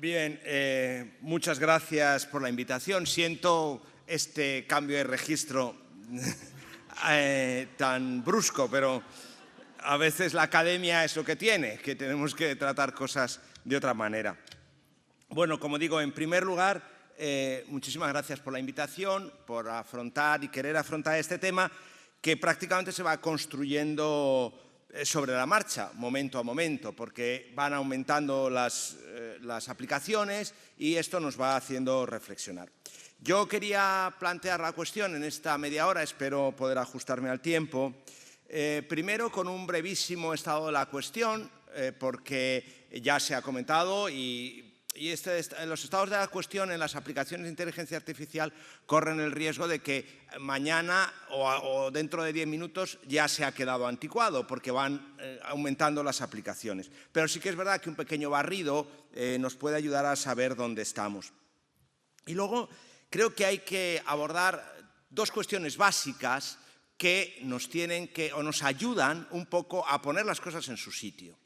Bien, muchas gracias por la invitación. Siento este cambio de registro tan brusco, pero a veces la academia es lo que tiene, que tenemos que tratar cosas de otra manera. Bueno, como digo, en primer lugar, muchísimas gracias por la invitación, por afrontar y querer afrontar este tema que prácticamente se va construyendo sobre la marcha, momento a momento, porque van aumentando las aplicaciones y esto nos va haciendo reflexionar. Yo quería plantear la cuestión en esta media hora, espero poder ajustarme al tiempo, primero con un brevísimo estado de la cuestión, porque ya se ha comentado y los estados de la cuestión en las aplicaciones de inteligencia artificial corren el riesgo de que mañana o dentro de 10 minutos ya se ha quedado anticuado porque van aumentando las aplicaciones. Pero sí que es verdad que un pequeño barrido nos puede ayudar a saber dónde estamos. Y luego creo que hay que abordar dos cuestiones básicas que nos ayudan un poco a poner las cosas en su sitio.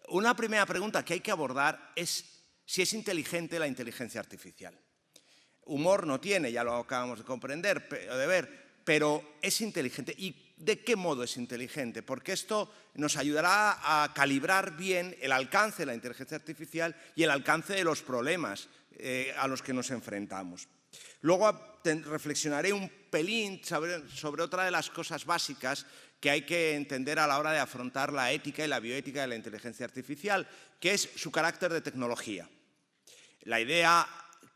Una primera pregunta que hay que abordar es si es inteligente la inteligencia artificial. Humor no tiene, ya lo acabamos de comprender, de ver, pero es inteligente. ¿Y de qué modo es inteligente? Porque esto nos ayudará a calibrar bien el alcance de la inteligencia artificial y el alcance de los problemas a los que nos enfrentamos. Luego reflexionaré un pelín sobre otra de las cosas básicas que hay que entender a la hora de afrontar la ética y la bioética de la inteligencia artificial, que es su carácter de tecnología. La idea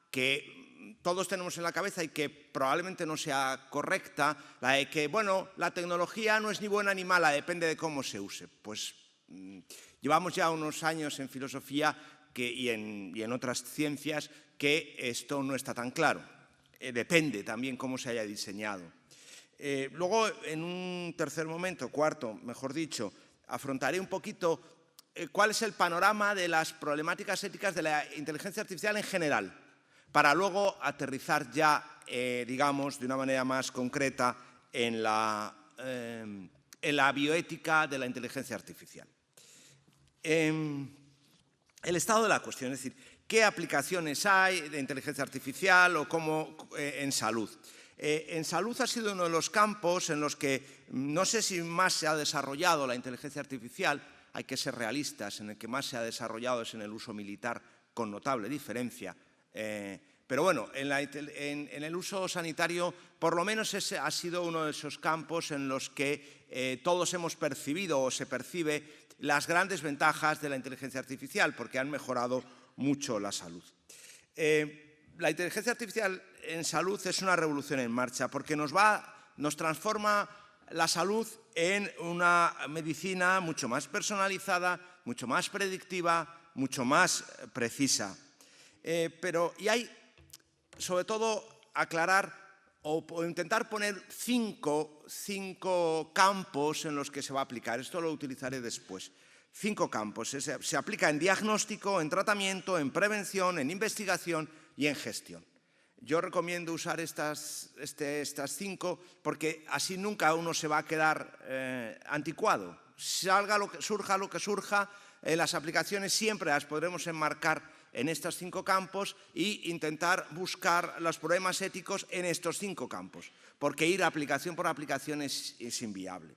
que todos tenemos en la cabeza y que probablemente no sea correcta, la de que, bueno, la tecnología no es ni buena ni mala, depende de cómo se use. Pues llevamos ya unos años en filosofía y en otras ciencias que esto no está tan claro. Depende también cómo se haya diseñado. Luego, en un tercer momento, cuarto, mejor dicho, afrontaré un poquito cuál es el panorama de las problemáticas éticas de la inteligencia artificial en general, para luego aterrizar ya, digamos, de una manera más concreta en la bioética de la inteligencia artificial. El estado de la cuestión, es decir, ¿qué aplicaciones hay de inteligencia artificial o cómo en salud? En salud ha sido uno de los campos en los que no sé si más se ha desarrollado la inteligencia artificial, hay que ser realistas, en el que más se ha desarrollado es en el uso militar con notable diferencia. Pero bueno, en el uso sanitario por lo menos ese ha sido uno de esos campos en los que todos hemos percibido o se percibe las grandes ventajas de la inteligencia artificial porque han mejorado mucho la salud. La inteligencia artificial en salud es una revolución en marcha porque nos transforma la salud en una medicina mucho más personalizada, mucho más predictiva, mucho más precisa. Y hay, sobre todo, aclarar o intentar poner cinco campos en los que se va a aplicar. Esto lo utilizaré después. 5 campos. Se aplica en diagnóstico, en tratamiento, en prevención, en investigación y en gestión. Yo recomiendo usar estas 5 porque así nunca uno se va a quedar anticuado. Surja lo que surja, las aplicaciones siempre las podremos enmarcar en estos 5 campos e intentar buscar los problemas éticos en estos 5 campos, porque ir aplicación por aplicación es inviable.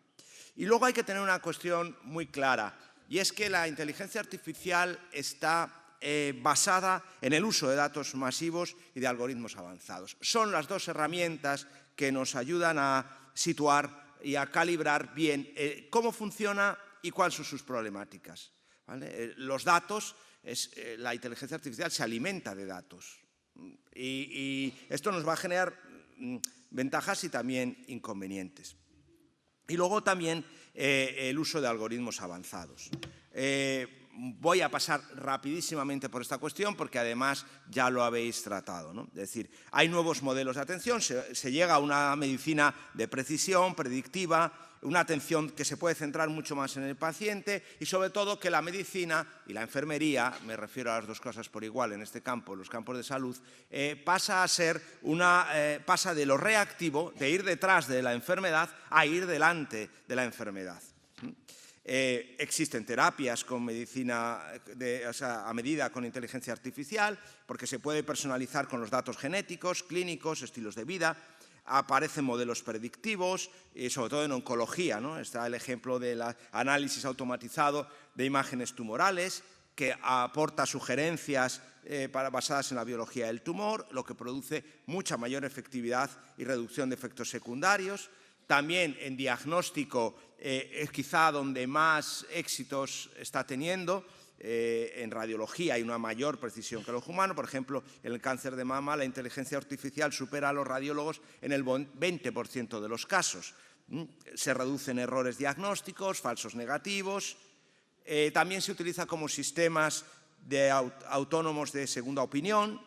Y luego hay que tener una cuestión muy clara, y es que la inteligencia artificial está basada en el uso de datos masivos y de algoritmos avanzados. Son las dos herramientas que nos ayudan a situar y a calibrar bien cómo funciona y cuáles son sus problemáticas, ¿vale? Los datos, la inteligencia artificial se alimenta de datos y esto nos va a generar ventajas y también inconvenientes. Y luego también el uso de algoritmos avanzados. Voy a pasar rapidísimamente por esta cuestión porque además ya lo habéis tratado, ¿no? Es decir, hay nuevos modelos de atención, se llega a una medicina de precisión, predictiva, una atención que se puede centrar mucho más en el paciente y sobre todo que la medicina y la enfermería, me refiero a las dos cosas por igual en este campo, los campos de salud, pasa de lo reactivo, de ir detrás de la enfermedad, a ir delante de la enfermedad. Existen terapias con medicina a medida con inteligencia artificial, porque se puede personalizar con los datos genéticos, clínicos, estilos de vida. Aparecen modelos predictivos, y sobre todo en oncología, ¿no? Está el ejemplo del análisis automatizado de imágenes tumorales, que aporta sugerencias basadas en la biología del tumor, lo que produce mucha mayor efectividad y reducción de efectos secundarios. También en diagnóstico es quizá donde más éxitos está teniendo. En radiología hay una mayor precisión que los humanos. Por ejemplo, en el cáncer de mama la inteligencia artificial supera a los radiólogos en el 20% de los casos. Se reducen errores diagnósticos, falsos negativos. También se utiliza como sistemas autónomos de segunda opinión.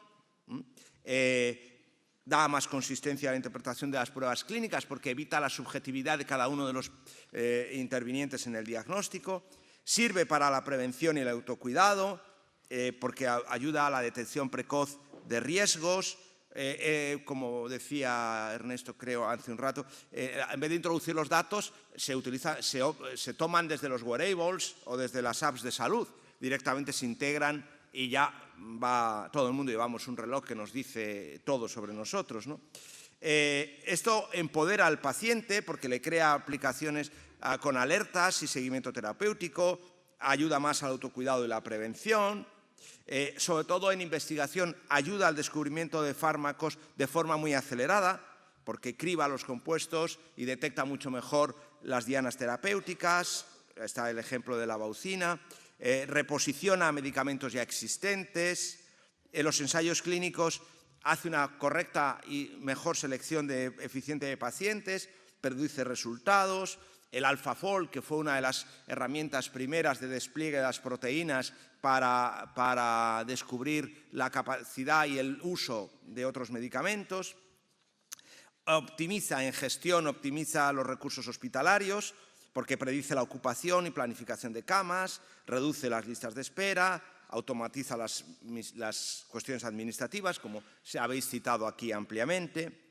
Da más consistencia a la interpretación de las pruebas clínicas porque evita la subjetividad de cada uno de los intervinientes en el diagnóstico. Sirve para la prevención y el autocuidado porque ayuda a la detección precoz de riesgos. Como decía Ernesto, creo, hace un rato, en vez de introducir los datos, se toman desde los wearables o desde las apps de salud. Directamente se integran y ya todo el mundo llevamos un reloj que nos dice todo sobre nosotros, ¿no? Esto empodera al paciente porque le crea aplicaciones con alertas y seguimiento terapéutico, ayuda más al autocuidado y la prevención. Sobre todo en investigación, ayuda al descubrimiento de fármacos de forma muy acelerada, porque criba los compuestos y detecta mucho mejor las dianas terapéuticas. Está el ejemplo de la baucina. Reposiciona medicamentos ya existentes. En los ensayos clínicos hace una correcta y mejor selección eficiente de pacientes, produce resultados. El AlphaFold, que fue una de las herramientas primeras de despliegue de las proteínas para descubrir la capacidad y el uso de otros medicamentos. Optimiza en gestión, optimiza los recursos hospitalarios, porque predice la ocupación y planificación de camas, reduce las listas de espera, automatiza las cuestiones administrativas, como habéis citado aquí ampliamente.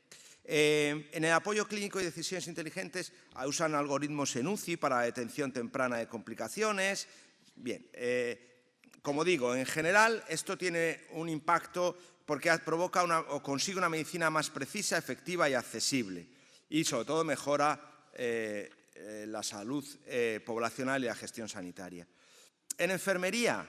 En el apoyo clínico y decisiones inteligentes usan algoritmos en UCI para la detención temprana de complicaciones. Bien, como digo, en general esto tiene un impacto porque provoca o consigue una medicina más precisa, efectiva y accesible y sobre todo mejora la salud poblacional y la gestión sanitaria. En enfermería,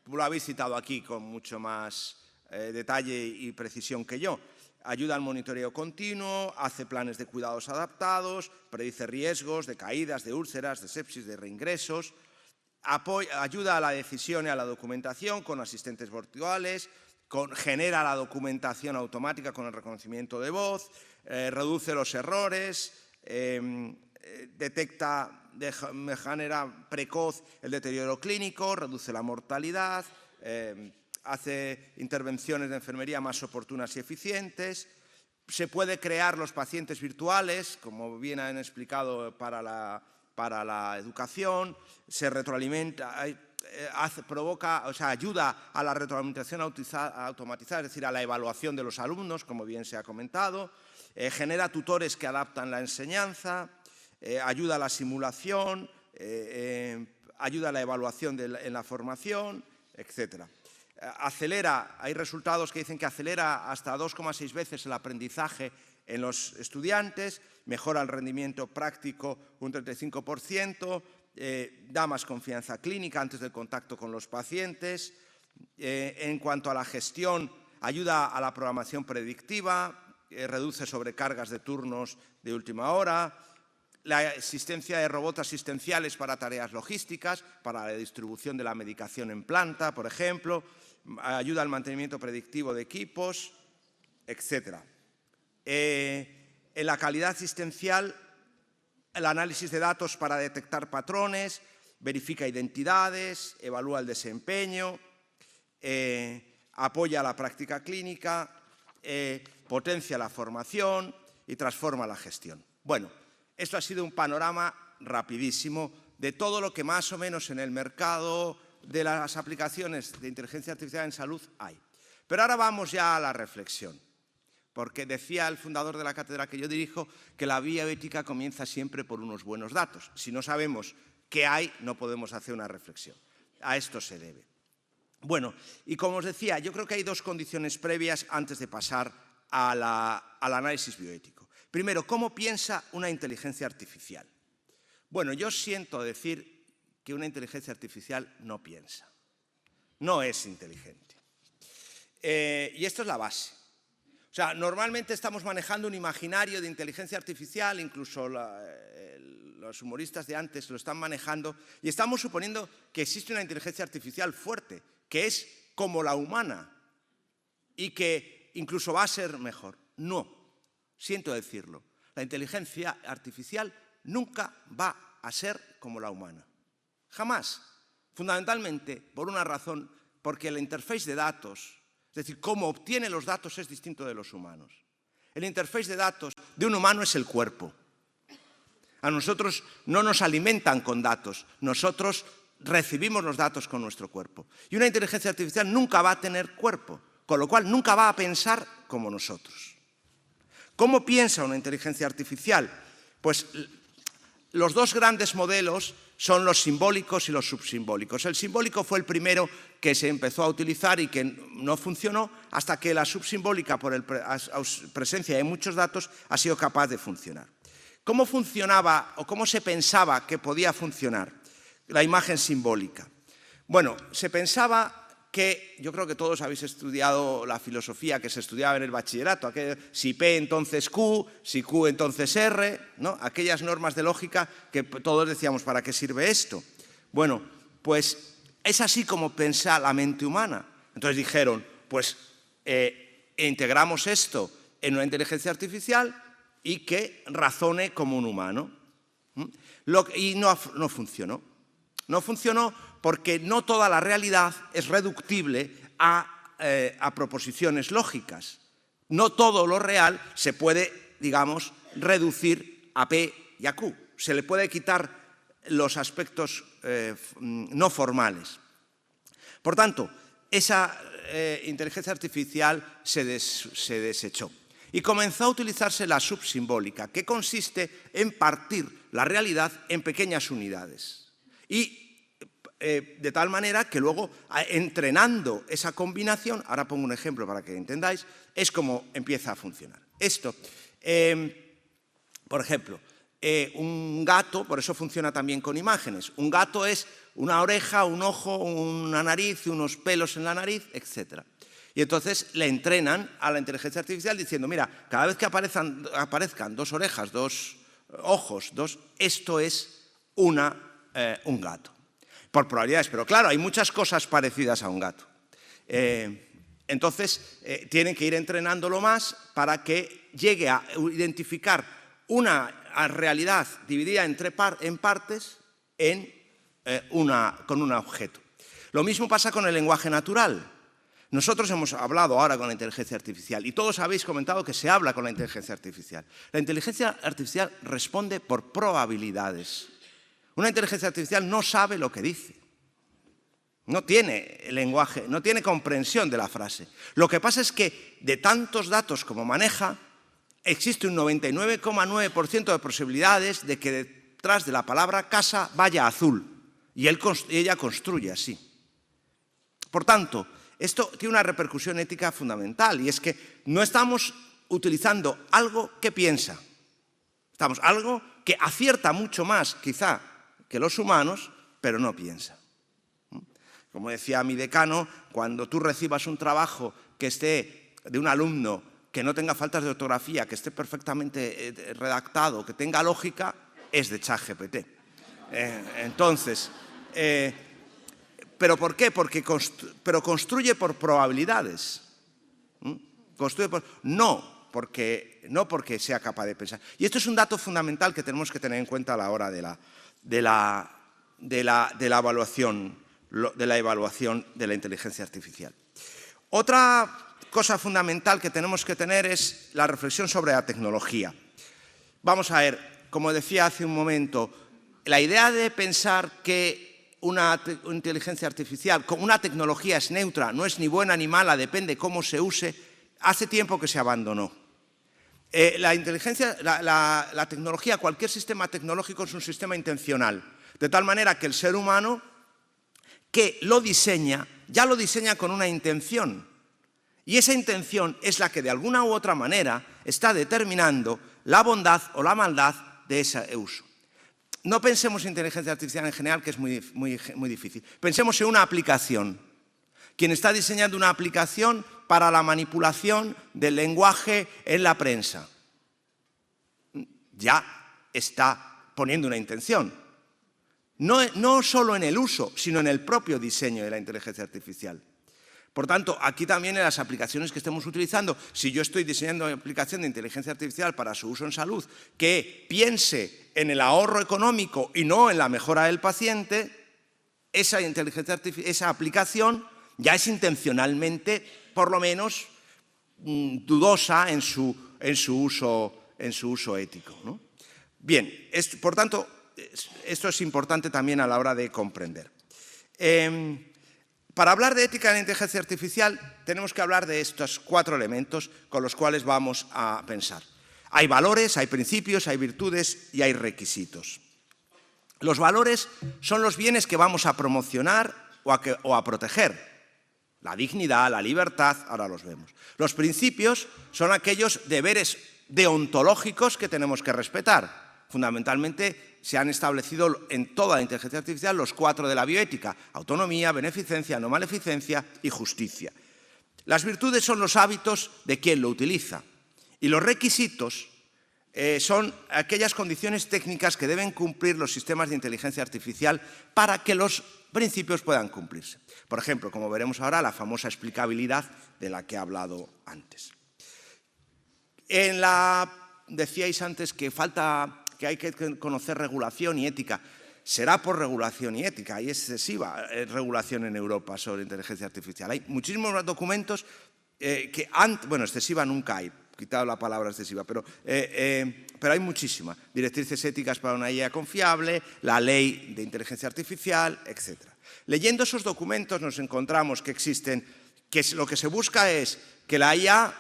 lo habéis citado aquí con mucho más detalle y precisión que yo. Ayuda al monitoreo continuo, hace planes de cuidados adaptados, predice riesgos de caídas, de úlceras, de sepsis, de reingresos, ayuda a la decisión y a la documentación con asistentes virtuales, genera la documentación automática con el reconocimiento de voz, reduce los errores, detecta de manera precoz el deterioro clínico, reduce la mortalidad, hace intervenciones de enfermería más oportunas y eficientes. Se puede crear los pacientes virtuales, como bien han explicado para la educación. Se retroalimenta, ayuda a la retroalimentación automatizada, es decir, a la evaluación de los alumnos, como bien se ha comentado. Genera tutores que adaptan la enseñanza. Ayuda a la simulación. Ayuda a la evaluación en la formación, etc. Acelera, hay resultados que dicen que acelera hasta 2,6 veces el aprendizaje en los estudiantes, mejora el rendimiento práctico un 35%, da más confianza clínica antes del contacto con los pacientes. En cuanto a la gestión, ayuda a la programación predictiva, reduce sobrecargas de turnos de última hora, la existencia de robots asistenciales para tareas logísticas, para la distribución de la medicación en planta, por ejemplo, ayuda al mantenimiento predictivo de equipos, etc. En la calidad asistencial, el análisis de datos para detectar patrones, verifica identidades, evalúa el desempeño, apoya la práctica clínica, potencia la formación y transforma la gestión. Bueno, esto ha sido un panorama rapidísimo de todo lo que más o menos en el mercado de las aplicaciones de inteligencia artificial en salud hay. Pero ahora vamos ya a la reflexión, porque decía el fundador de la cátedra que yo dirijo que la bioética comienza siempre por unos buenos datos. Si no sabemos ¿Qué hay? No podemos hacer una reflexión. A esto se debe. Bueno, y como os decía, yo creo que hay dos condiciones previas antes de pasar al análisis bioético. Primero, ¿cómo piensa una inteligencia artificial? Bueno, yo siento decir que una inteligencia artificial no piensa, no es inteligente. Y esto es la base. O sea, normalmente estamos manejando un imaginario de inteligencia artificial, incluso los humoristas de antes lo están manejando, y estamos suponiendo que existe una inteligencia artificial fuerte, que es como la humana y que incluso va a ser mejor. No, siento decirlo, la inteligencia artificial nunca va a ser como la humana. Jamás. Fundamentalmente por una razón, porque la interface de datos, es decir, cómo obtiene los datos es distinto de los humanos. El interface de datos de un humano es el cuerpo. A nosotros no nos alimentan con datos, nosotros recibimos los datos con nuestro cuerpo. Y una inteligencia artificial nunca va a tener cuerpo, con lo cual nunca va a pensar como nosotros. ¿Cómo piensa una inteligencia artificial? Pues los dos grandes modelos son los simbólicos y los subsimbólicos. El simbólico fue el primero que se empezó a utilizar y que no funcionó hasta que la subsimbólica, por presencia de muchos datos, ha sido capaz de funcionar. ¿Cómo funcionaba o cómo se pensaba que podía funcionar la imagen simbólica? Bueno, se pensaba que, yo creo que todos habéis estudiado la filosofía que se estudiaba en el bachillerato, si P entonces Q, si Q entonces R, ¿no? Aquellas normas de lógica que todos decíamos, ¿para qué sirve esto? Bueno, pues es así como piensa la mente humana. Entonces dijeron, pues integramos esto en una inteligencia artificial y que razone como un humano. Y no funcionó. No funcionó porque no toda la realidad es reductible a proposiciones lógicas. No todo lo real se puede, digamos, reducir a P y a Q. Se le puede quitar los aspectos no formales. Por tanto, esa inteligencia artificial se desechó. Y comenzó a utilizarse la subsimbólica, que consiste en partir la realidad en pequeñas unidades. Y de tal manera que luego, entrenando esa combinación, ahora pongo un ejemplo para que entendáis, es como empieza a funcionar. Esto, por ejemplo, un gato, por eso funciona también con imágenes, un gato es una oreja, un ojo, una nariz, unos pelos en la nariz, etc. Y entonces le entrenan a la inteligencia artificial diciendo, mira, cada vez que aparezcan dos orejas, dos ojos, esto es un gato. Por probabilidades, pero claro, hay muchas cosas parecidas a un gato. Entonces, tienen que ir entrenándolo más para que llegue a identificar una realidad dividida en partes con un objeto. Lo mismo pasa con el lenguaje natural. Nosotros hemos hablado ahora con la inteligencia artificial y todos habéis comentado que se habla con la inteligencia artificial. La inteligencia artificial responde por probabilidades. Una inteligencia artificial no sabe lo que dice. No tiene lenguaje, no tiene comprensión de la frase. Lo que pasa es que de tantos datos como maneja, existe un 99,9% de posibilidades de que detrás de la palabra casa vaya azul. Y ella construye así. Por tanto, esto tiene una repercusión ética fundamental y es que no estamos utilizando algo que piensa. Estamos algo que acierta mucho más, quizá, que los humanos, pero no piensa. Como decía mi decano, cuando tú recibas un trabajo que esté de un alumno que no tenga faltas de ortografía, que esté perfectamente redactado, que tenga lógica, es de ChatGPT. Entonces, ¿pero por qué? Pero construye por probabilidades. No porque sea capaz de pensar. Y esto es un dato fundamental que tenemos que tener en cuenta a la hora de la evaluación de la inteligencia artificial. Otra cosa fundamental que tenemos que tener es la reflexión sobre la tecnología. Vamos a ver, como decía hace un momento, la idea de pensar que una inteligencia artificial, una tecnología es neutra, no es ni buena ni mala, depende cómo se use, hace tiempo que se abandonó. La tecnología, cualquier sistema tecnológico es un sistema intencional. De tal manera que el ser humano que lo diseña, ya lo diseña con una intención. Y esa intención es la que de alguna u otra manera está determinando la bondad o la maldad de ese uso. No pensemos en inteligencia artificial en general, que es muy difícil. Pensemos en una aplicación. Quien está diseñando una aplicación para la manipulación del lenguaje en la prensa, ya está poniendo una intención. No solo en el uso, sino en el propio diseño de la inteligencia artificial. Por tanto, aquí también en las aplicaciones que estemos utilizando, si yo estoy diseñando una aplicación de inteligencia artificial para su uso en salud que piense en el ahorro económico y no en la mejora del paciente, esa aplicación ya es intencionalmente, por lo menos, dudosa en su uso ético, ¿no? Bien, por tanto, esto es importante también a la hora de comprender. Para hablar de ética en la inteligencia artificial tenemos que hablar de estos 4 elementos con los cuales vamos a pensar. Hay valores, hay principios, hay virtudes y hay requisitos. Los valores son los bienes que vamos a promocionar o a proteger. La dignidad, la libertad, ahora los vemos. Los principios son aquellos deberes deontológicos que tenemos que respetar. Fundamentalmente se han establecido en toda la inteligencia artificial los 4 de la bioética: autonomía, beneficencia, no maleficencia y justicia. Las virtudes son los hábitos de quien lo utiliza y los requisitos son aquellas condiciones técnicas que deben cumplir los sistemas de inteligencia artificial para que los principios puedan cumplirse. Por ejemplo, como veremos ahora, la famosa explicabilidad de la que he hablado antes. Decíais antes que hay que conocer regulación y ética. Será por regulación y ética. Hay excesiva regulación en Europa sobre inteligencia artificial. Hay muchísimos documentos bueno, excesiva nunca hay, quitado la palabra excesiva, pero hay muchísima. Directrices éticas para una IA confiable, la ley de inteligencia artificial, etc. Leyendo esos documentos nos encontramos que lo que se busca es que la IA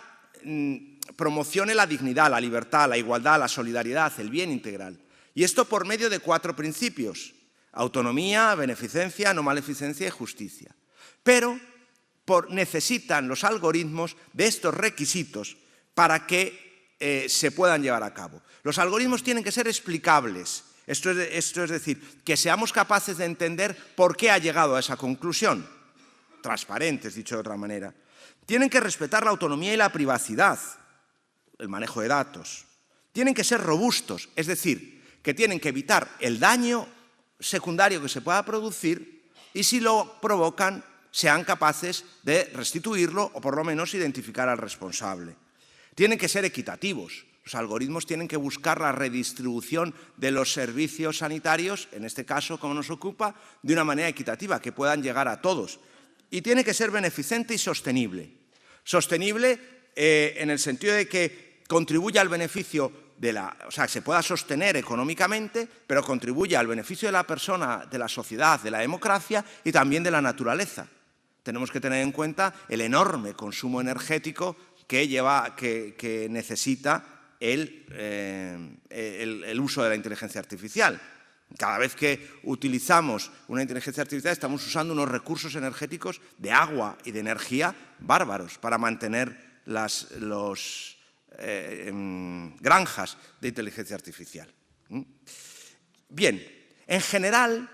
promocione la dignidad, la libertad, la igualdad, la solidaridad, el bien integral. Y esto por medio de 4 principios: autonomía, beneficencia, no maleficencia y justicia. Pero necesitan los algoritmos de estos requisitos para que se puedan llevar a cabo. Los algoritmos tienen que ser explicables. Esto es decir, que seamos capaces de entender por qué ha llegado a esa conclusión. Transparentes, dicho de otra manera. Tienen que respetar la autonomía y la privacidad, el manejo de datos. Tienen que ser robustos, es decir, que tienen que evitar el daño secundario que se pueda producir y, si lo provocan, sean capaces de restituirlo o por lo menos identificar al responsable. Tienen que ser equitativos. Los algoritmos tienen que buscar la redistribución de los servicios sanitarios, en este caso, como nos ocupa, de una manera equitativa, que puedan llegar a todos. Y tiene que ser beneficente y sostenible. Sostenible en el sentido de que contribuya al beneficio o sea, se pueda sostener económicamente, pero contribuye al beneficio de la persona, de la sociedad, de la democracia y también de la naturaleza. Tenemos que tener en cuenta el enorme consumo energético que necesita el uso de la inteligencia artificial. Cada vez que utilizamos una inteligencia artificial estamos usando unos recursos energéticos de agua y de energía bárbaros para mantener las granjas de inteligencia artificial. Bien, en general,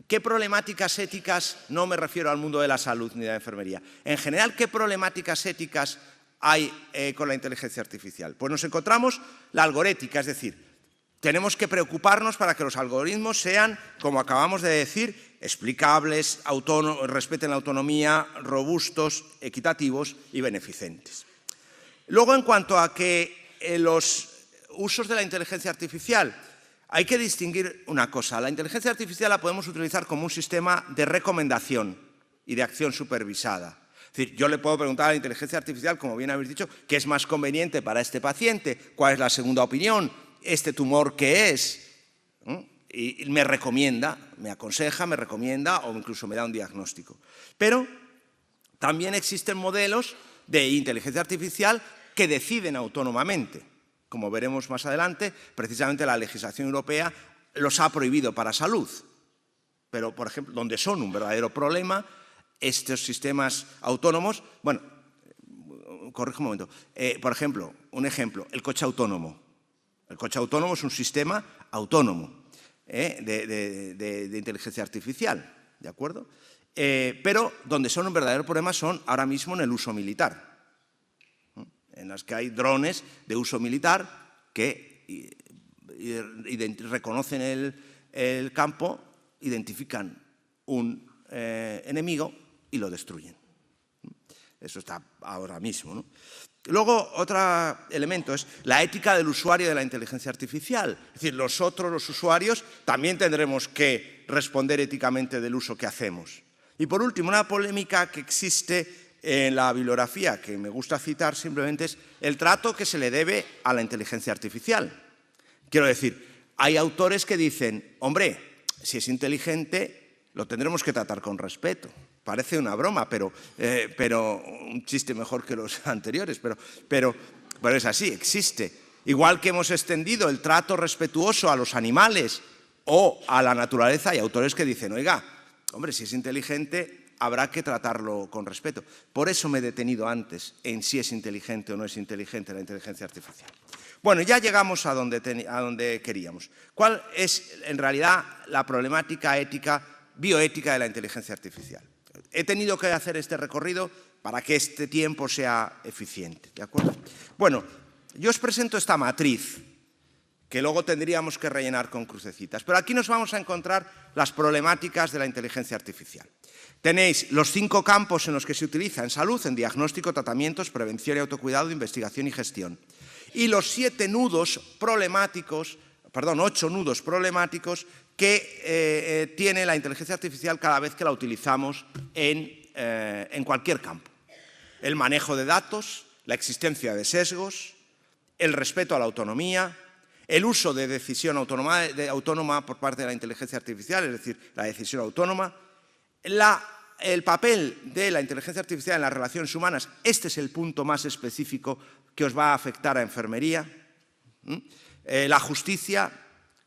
¿qué problemáticas éticas? No me refiero al mundo de la salud ni de la enfermería. En general, ¿qué problemáticas éticas hay con la inteligencia artificial? Pues nos encontramos la algorética, es decir, tenemos que preocuparnos para que los algoritmos sean, como acabamos de decir, explicables, respeten la autonomía, robustos, equitativos y beneficentes. Luego, en cuanto a que los usos de la inteligencia artificial, hay que distinguir una cosa. La inteligencia artificial la podemos utilizar como un sistema de recomendación y de acción supervisada. Es decir, yo le puedo preguntar a la inteligencia artificial, como bien habéis dicho, qué es más conveniente para este paciente, cuál es la segunda opinión, este tumor qué es, y me recomienda, me aconseja, me recomienda o incluso me da un diagnóstico. Pero también existen modelos de inteligencia artificial que deciden autónomamente. Como veremos más adelante, precisamente la legislación europea los ha prohibido para salud. Pero, por ejemplo, donde son un verdadero problema, estos sistemas autónomos, bueno, corrijo un momento, por ejemplo, el coche autónomo. El coche autónomo es un sistema autónomo de inteligencia artificial, ¿de acuerdo? Pero donde son un verdadero problema son ahora mismo en el uso militar, en las que hay drones de uso militar que reconocen el campo, identifican un enemigo y lo destruyen. Eso está ahora mismo, ¿no? Luego, otro elemento es la ética del usuario de la inteligencia artificial. Es decir, nosotros, los usuarios, también tendremos que responder éticamente del uso que hacemos. Y por último, una polémica que existe en la bibliografía, que me gusta citar simplemente, es el trato que se le debe a la inteligencia artificial. Quiero decir, hay autores que dicen, hombre, si es inteligente, lo tendremos que tratar con respeto. Parece una broma, pero un chiste mejor que los anteriores, pero es así, existe. Igual que hemos extendido el trato respetuoso a los animales o a la naturaleza, hay autores que dicen, oiga, hombre, si es inteligente, habrá que tratarlo con respeto. Por eso me he detenido antes en si es inteligente o no es inteligente la inteligencia artificial. Bueno, ya llegamos a donde queríamos. ¿Cuál es, en realidad, la problemática bioética de la inteligencia artificial? He tenido que hacer este recorrido para que este tiempo sea eficiente, ¿de acuerdo? Bueno, yo os presento esta matriz, que luego tendríamos que rellenar con crucecitas, pero aquí nos vamos a encontrar las problemáticas de la inteligencia artificial. Tenéis los 5 campos en los que se utiliza en salud, en diagnóstico, tratamientos, prevención y autocuidado, investigación y gestión. Y los 8 nudos problemáticos que tiene la inteligencia artificial cada vez que la utilizamos en cualquier campo. El manejo de datos, la existencia de sesgos, el respeto a la autonomía, el uso de decisión autónoma por parte de la inteligencia artificial, es decir, la decisión autónoma, el papel de la inteligencia artificial en las relaciones humanas, este es el punto más específico que os va a afectar a enfermería, la justicia,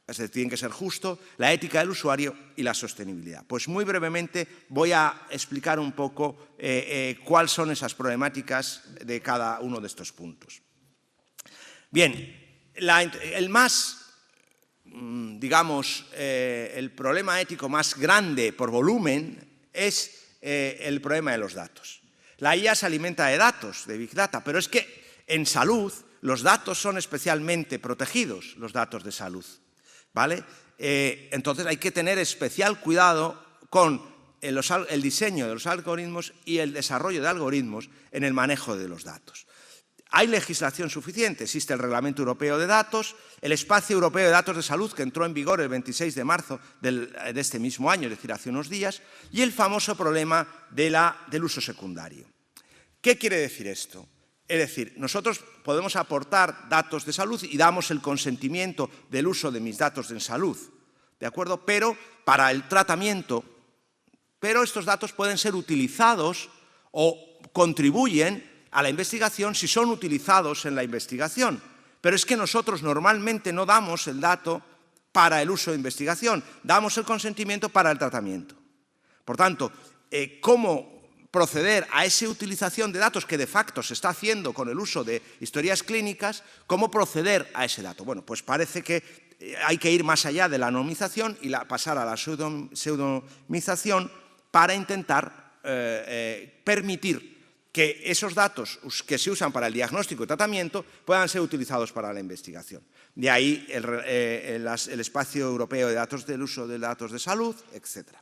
es decir, tiene que ser justo, la ética del usuario y la sostenibilidad. Pues muy brevemente voy a explicar un poco cuáles son esas problemáticas de cada uno de estos puntos. Bien, el problema ético más grande por volumen es el problema de los datos. La IA se alimenta de datos, de Big Data, pero es que en salud los datos son especialmente protegidos, los datos de salud, ¿vale? Entonces hay que tener especial cuidado con el diseño de los algoritmos y el desarrollo de algoritmos en el manejo de los datos. Hay legislación suficiente, existe el Reglamento Europeo de Datos, el Espacio Europeo de Datos de Salud, que entró en vigor el 26 de marzo de este mismo año, es decir, hace unos días, y el famoso problema del uso secundario. ¿Qué quiere decir esto? Es decir, nosotros podemos aportar datos de salud y damos el consentimiento del uso de mis datos en salud, ¿de acuerdo? Pero para el tratamiento, estos datos pueden ser utilizados o contribuyen a la investigación si son utilizados en la investigación. Pero es que nosotros normalmente no damos el dato para el uso de investigación, damos el consentimiento para el tratamiento. Por tanto, ¿cómo proceder a esa utilización de datos que de facto se está haciendo con el uso de historias clínicas? ¿Cómo proceder a ese dato? Bueno, pues parece que hay que ir más allá de la anonimización y pasar a la pseudonimización para intentar permitir que esos datos que se usan para el diagnóstico y tratamiento puedan ser utilizados para la investigación. De ahí el Espacio Europeo de Datos del uso de datos de salud, etc.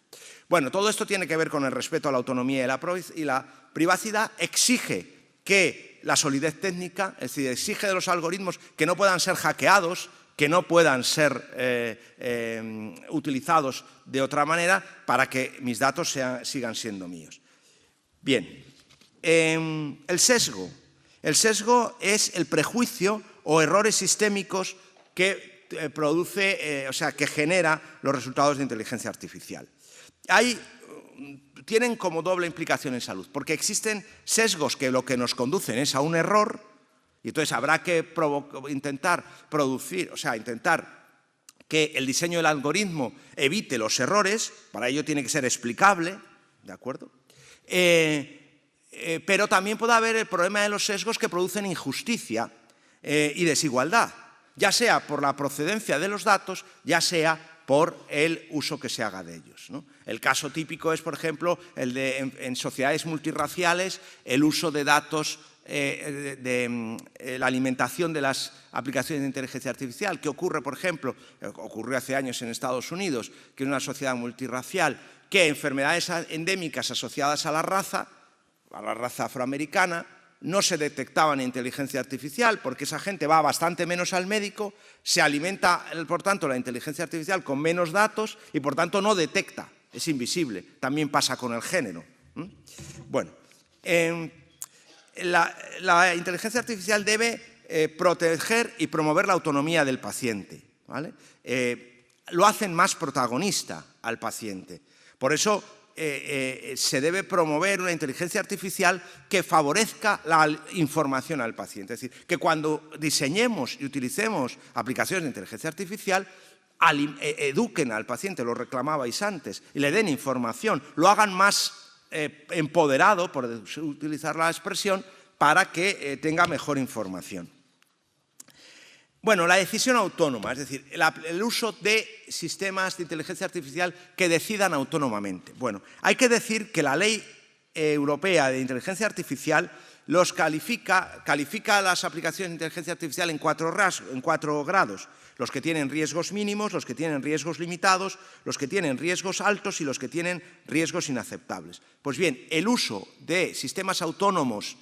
Bueno, todo esto tiene que ver con el respeto a la autonomía y la privacidad. Exige que la solidez técnica, es decir, exige de los algoritmos que no puedan ser hackeados, que no puedan ser utilizados de otra manera para que mis datos sigan siendo míos. Bien. El sesgo. El sesgo es el prejuicio o errores sistémicos que que genera los resultados de inteligencia artificial. Tienen como doble implicación en salud, porque existen sesgos que lo que nos conducen es a un error Y entonces habrá que intentar que el diseño del algoritmo evite los errores, para ello tiene que ser explicable, ¿de acuerdo? Pero también puede haber el problema de los sesgos que producen injusticia y desigualdad, ya sea por la procedencia de los datos, ya sea por el uso que se haga de ellos, ¿no? El caso típico es, por ejemplo, el de en sociedades multirraciales, el uso de datos la alimentación de las aplicaciones de inteligencia artificial. ¿Qué ocurre, por ejemplo? Ocurrió hace años en Estados Unidos, que en una sociedad multirracial, que enfermedades endémicas asociadas a la raza afroamericana, no se detectaban en inteligencia artificial porque esa gente va bastante menos al médico, se alimenta, por tanto, la inteligencia artificial con menos datos y, por tanto, no detecta, es invisible. También pasa con el género. Bueno, la inteligencia artificial debe proteger y promover la autonomía del paciente, ¿vale? Lo hacen más protagonista al paciente. Por eso se debe promover una inteligencia artificial que favorezca la información al paciente. Es decir, que cuando diseñemos y utilicemos aplicaciones de inteligencia artificial, eduquen al paciente, lo reclamabais antes, y le den información, lo hagan más empoderado, por utilizar la expresión, para que tenga mejor información. Bueno, la decisión autónoma, es decir, el uso de sistemas de inteligencia artificial que decidan autónomamente. Bueno, hay que decir que la Ley Europea de Inteligencia Artificial califica las aplicaciones de inteligencia artificial en cuatro grados. Los que tienen riesgos mínimos, los que tienen riesgos limitados, los que tienen riesgos altos y los que tienen riesgos inaceptables. Pues bien, el uso de sistemas autónomos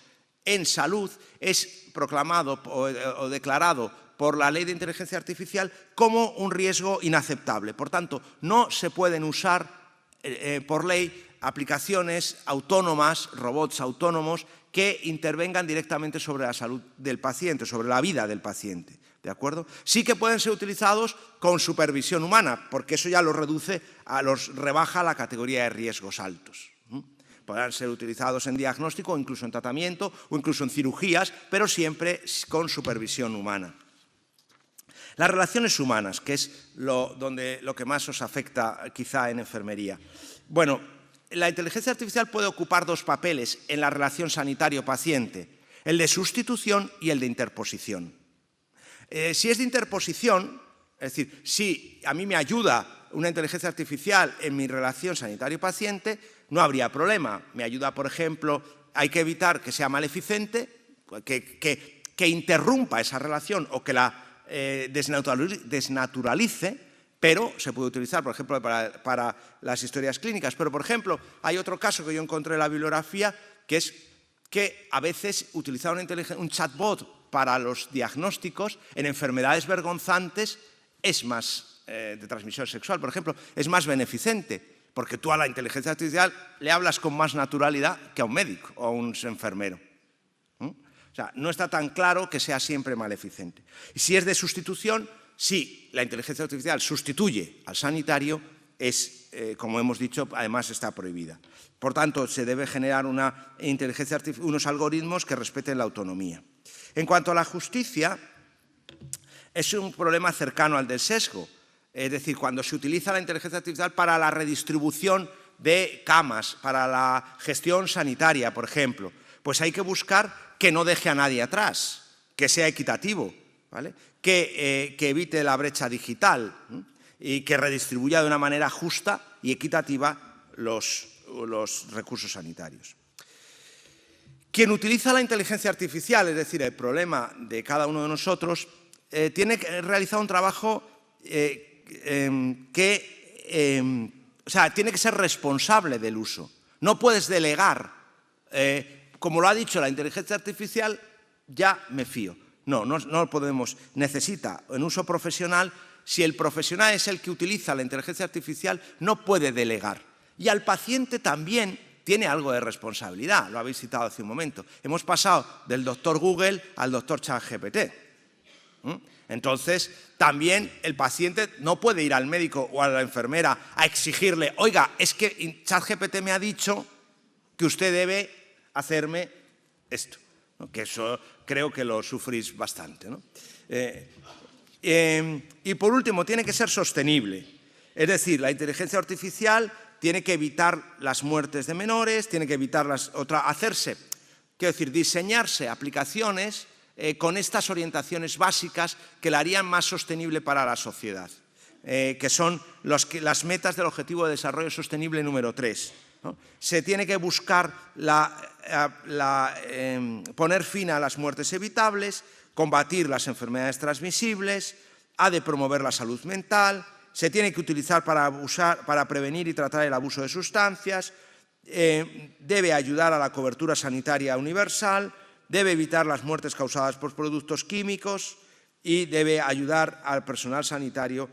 en salud es proclamado o declarado por la Ley de Inteligencia Artificial como un riesgo inaceptable. Por tanto, no se pueden usar por ley aplicaciones autónomas, robots autónomos, que intervengan directamente sobre la salud del paciente, sobre la vida del paciente. ¿De acuerdo? Sí que pueden ser utilizados con supervisión humana, porque eso ya los rebaja a la categoría de riesgos altos. Podrán ser utilizados en diagnóstico, incluso en tratamiento, o incluso en cirugías, pero siempre con supervisión humana. Las relaciones humanas, que es lo que más os afecta quizá en enfermería. Bueno, la inteligencia artificial puede ocupar dos papeles en la relación sanitario-paciente, el de sustitución y el de interposición. Si es de interposición, es decir, si a mí me ayuda una inteligencia artificial en mi relación sanitario-paciente, no habría problema. Me ayuda, por ejemplo, hay que evitar que sea maleficente, que interrumpa esa relación o que la desnaturalice, pero se puede utilizar, por ejemplo, para las historias clínicas. Pero, por ejemplo, hay otro caso que yo encontré en la bibliografía, que es que a veces utilizar un chatbot para los diagnósticos en enfermedades vergonzantes es más de transmisión sexual, por ejemplo, es más beneficente, porque tú a la inteligencia artificial le hablas con más naturalidad que a un médico o a un enfermero. O sea, no está tan claro que sea siempre maleficente. Y si es de sustitución, si la inteligencia artificial sustituye al sanitario, como hemos dicho, además está prohibida. Por tanto, se debe generar unos algoritmos que respeten la autonomía. En cuanto a la justicia, es un problema cercano al del sesgo. Es decir, cuando se utiliza la inteligencia artificial para la redistribución de camas, para la gestión sanitaria, por ejemplo, pues hay que buscar que no deje a nadie atrás, que sea equitativo, ¿vale? Que evite la brecha digital y que redistribuya de una manera justa y equitativa los recursos sanitarios. Quien utiliza la inteligencia artificial, es decir, el problema de cada uno de nosotros, tiene que realizar un trabajo tiene que ser responsable del uso. No puedes delegar, como lo ha dicho la inteligencia artificial, ya me fío. No lo podemos. Necesita, en uso profesional, si el profesional es el que utiliza la inteligencia artificial, no puede delegar. Y al paciente también tiene algo de responsabilidad, lo habéis citado hace un momento. Hemos pasado del doctor Google al doctor ChatGPT. Entonces, también el paciente no puede ir al médico o a la enfermera a exigirle, oiga, es que ChatGPT me ha dicho que usted debe hacerme esto, ¿no? Que eso creo que lo sufrís bastante, ¿no? Y por último, tiene que ser sostenible. Es decir, la inteligencia artificial tiene que evitar las muertes de menores, tiene que evitar diseñarse aplicaciones con estas orientaciones básicas que la harían más sostenible para la sociedad, que son las metas del Objetivo de Desarrollo Sostenible número 3. ¿no? Se tiene que buscar poner fin a las muertes evitables, combatir las enfermedades transmisibles, ha de promover la salud mental, se tiene que utilizar para prevenir y tratar el abuso de sustancias, debe ayudar a la cobertura sanitaria universal, debe evitar las muertes causadas por productos químicos y debe ayudar al personal sanitario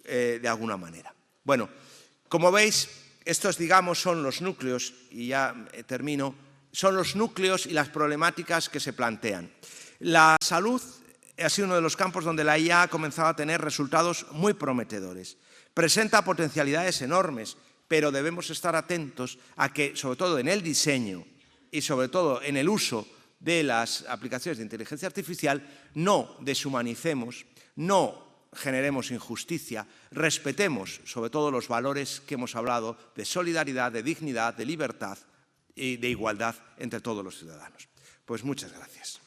de alguna manera. Bueno, como veis, estos, digamos, son los núcleos, y ya termino, son los núcleos y las problemáticas que se plantean. La salud ha sido uno de los campos donde la IA ha comenzado a tener resultados muy prometedores. Presenta potencialidades enormes, pero debemos estar atentos a que, sobre todo en el diseño y sobre todo en el uso de las aplicaciones de inteligencia artificial, no deshumanicemos, no generemos injusticia, respetemos sobre todo los valores que hemos hablado de solidaridad, de dignidad, de libertad y de igualdad entre todos los ciudadanos. Pues muchas gracias.